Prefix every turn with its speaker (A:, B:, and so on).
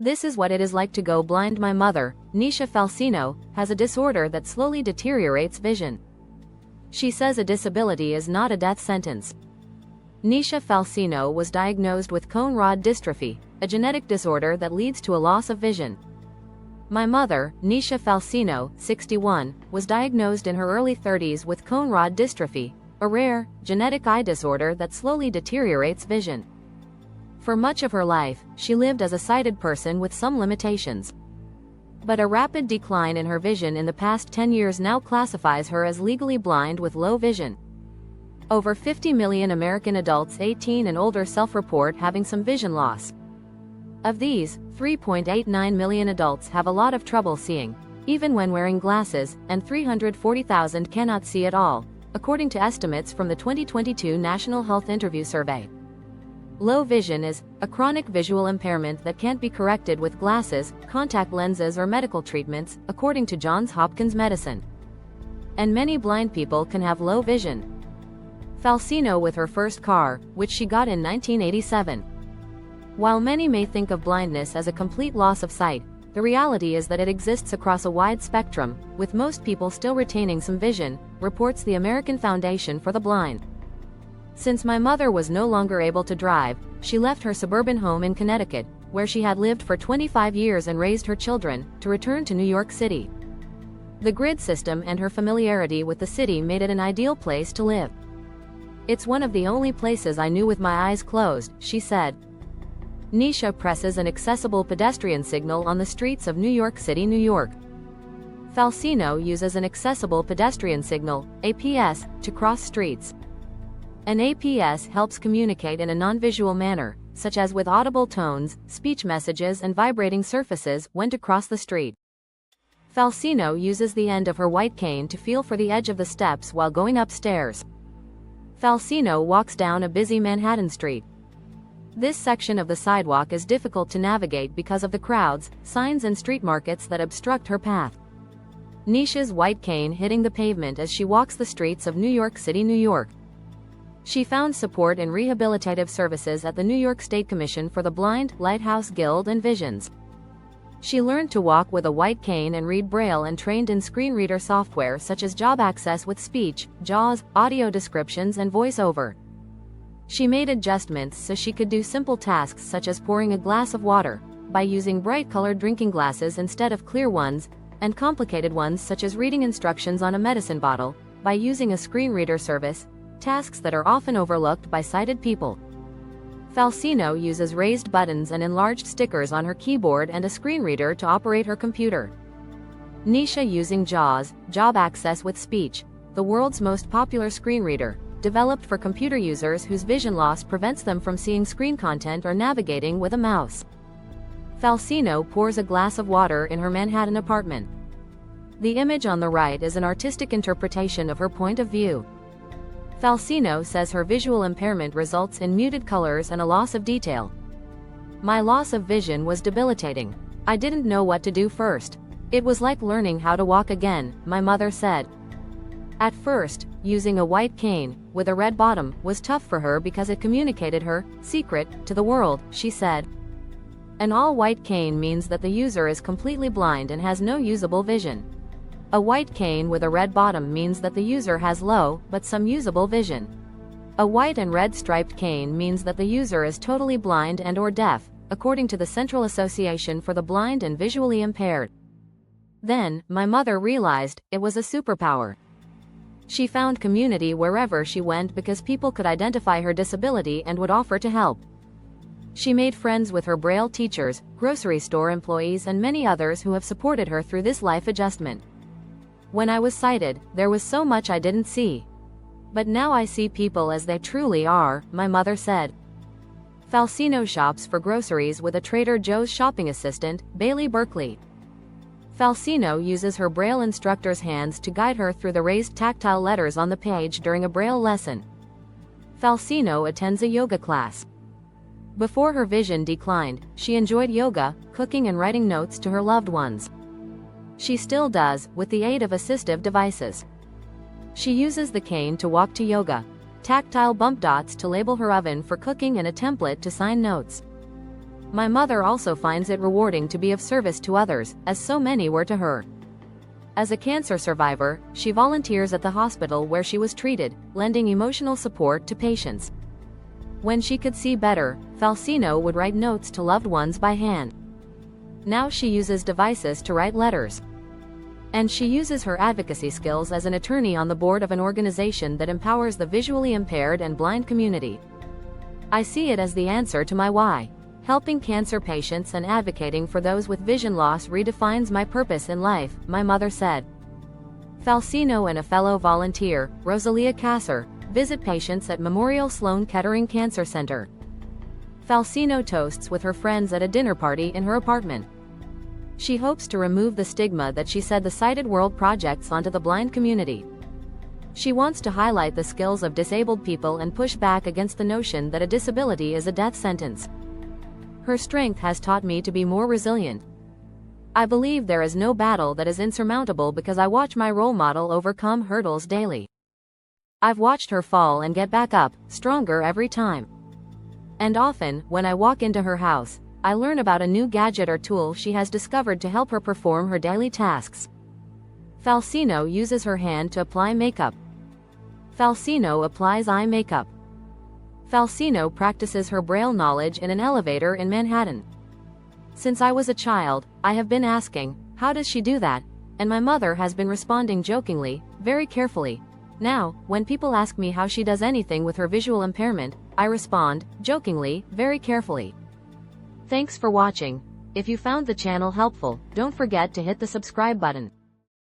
A: This is what it is like to go blind. My mother, Olivia Falcigno, has a disorder that slowly deteriorates vision. She says a disability is not a death sentence. Olivia Falcigno was diagnosed with cone rod dystrophy, a genetic disorder that leads to a loss of vision. My mother, Olivia Falcigno, 61, was diagnosed in her early 30s with cone rod dystrophy, a rare, genetic eye disorder that slowly deteriorates vision. For much of her life, she lived as a sighted person with some limitations. But a rapid decline in her vision in the past 10 years now classifies her as legally blind with low vision. Over 50 million American adults 18 and older self-report having some vision loss. Of these, 3.89 million adults have a lot of trouble seeing, even when wearing glasses, and 340,000 cannot see at all, according to estimates from the 2022 National Health Interview Survey. Low vision is a chronic visual impairment that can't be corrected with glasses, contact lenses or medical treatments, according to Johns Hopkins Medicine. And many blind people can have low vision. Falcigno with her first car, which she got in 1987. While many may think of blindness as a complete loss of sight, the reality is that it exists across a wide spectrum, with most people still retaining some vision, reports the American Foundation for the Blind. Since my mother was no longer able to drive, she left her suburban home in Connecticut, where she had lived for 25 years and raised her children, to return to New York City. The grid system and her familiarity with the city made it an ideal place to live. "It's one of the only places I knew with my eyes closed," she said. Olivia presses an accessible pedestrian signal on the streets of New York City, New York. Falcigno uses an accessible pedestrian signal, APS, to cross streets. An APS helps communicate in a non-visual manner, such as with audible tones, speech messages and vibrating surfaces when to cross the street. Falcigno uses the end of her white cane to feel for the edge of the steps while going upstairs. Falcigno walks down a busy Manhattan street. This section of the sidewalk is difficult to navigate because of the crowds, signs and street markets that obstruct her path. Olivia's white cane hitting the pavement as she walks the streets of New York City, New York. She found support in rehabilitative services at the New York State Commission for the Blind, Lighthouse Guild and Visions. She learned to walk with a white cane and read Braille and trained in screen reader software such as Job Access with speech, JAWS, audio descriptions and voiceover. She made adjustments so she could do simple tasks such as pouring a glass of water, by using bright-colored drinking glasses instead of clear ones, and complicated ones such as reading instructions on a medicine bottle, by using a screen reader service, tasks that are often overlooked by sighted people. Falcigno uses raised buttons and enlarged stickers on her keyboard and a screen reader to operate her computer. Olivia using JAWS, Job Access with Speech, the world's most popular screen reader, developed for computer users whose vision loss prevents them from seeing screen content or navigating with a mouse. Falcigno pours a glass of water in her Manhattan apartment. The image on the right is an artistic interpretation of her point of view. Falcigno says her visual impairment results in muted colors and a loss of detail. "My loss of vision was debilitating. I didn't know what to do first. It was like learning how to walk again," my mother said. At first, using a white cane, with a red bottom, was tough for her because it communicated her secret to the world, she said. An all-white cane means that the user is completely blind and has no usable vision. A white cane with a red bottom means that the user has low, but some usable vision. A white and red striped cane means that the user is totally blind and/or deaf, according to the Central Association for the Blind and Visually Impaired. Then, my mother realized, it was a superpower. She found community wherever she went because people could identify her disability and would offer to help. She made friends with her Braille teachers, grocery store employees and many others who have supported her through this life adjustment. "When I was sighted, there was so much I didn't see. But now I see people as they truly are," my mother said. Falcigno shops for groceries with a Trader Joe's shopping assistant, Bailey Berkeley. Falcigno uses her Braille instructor's hands to guide her through the raised tactile letters on the page during a Braille lesson. Falcigno attends a yoga class. Before her vision declined, she enjoyed yoga, cooking and writing notes to her loved ones. She still does, with the aid of assistive devices. She uses the cane to walk to yoga, tactile bump dots to label her oven for cooking and a template to sign notes. My mother also finds it rewarding to be of service to others, as so many were to her. As a cancer survivor, she volunteers at the hospital where she was treated, lending emotional support to patients. When she could see better, Falcigno would write notes to loved ones by hand. Now she uses devices to write letters. And she uses her advocacy skills as an attorney on the board of an organization that empowers the visually impaired and blind community. I see it as the answer to my why. Helping cancer patients and advocating for those with vision loss redefines my purpose in life, my mother said. Falcigno and a fellow volunteer, Rosalia Kasser, visit patients at Memorial Sloan Kettering Cancer Center. Falcigno toasts with her friends at a dinner party in her apartment. She hopes to remove the stigma that she said the Sighted World projects onto the blind community. She wants to highlight the skills of disabled people and push back against the notion that a disability is a death sentence. Her strength has taught me to be more resilient. I believe there is no battle that is insurmountable because I watch my role model overcome hurdles daily. I've watched her fall and get back up, stronger every time. And often, when I walk into her house, I learn about a new gadget or tool she has discovered to help her perform her daily tasks. Falcigno uses her hand to apply makeup. Falcigno applies eye makeup. Falcigno practices her Braille knowledge in an elevator in Manhattan. Since I was a child, I have been asking, how does she do that? And my mother has been responding jokingly, very carefully. Now, when people ask me how she does anything with her visual impairment, I respond, jokingly, very carefully. Thanks for watching. If you found the channel helpful, don't forget to hit the subscribe button.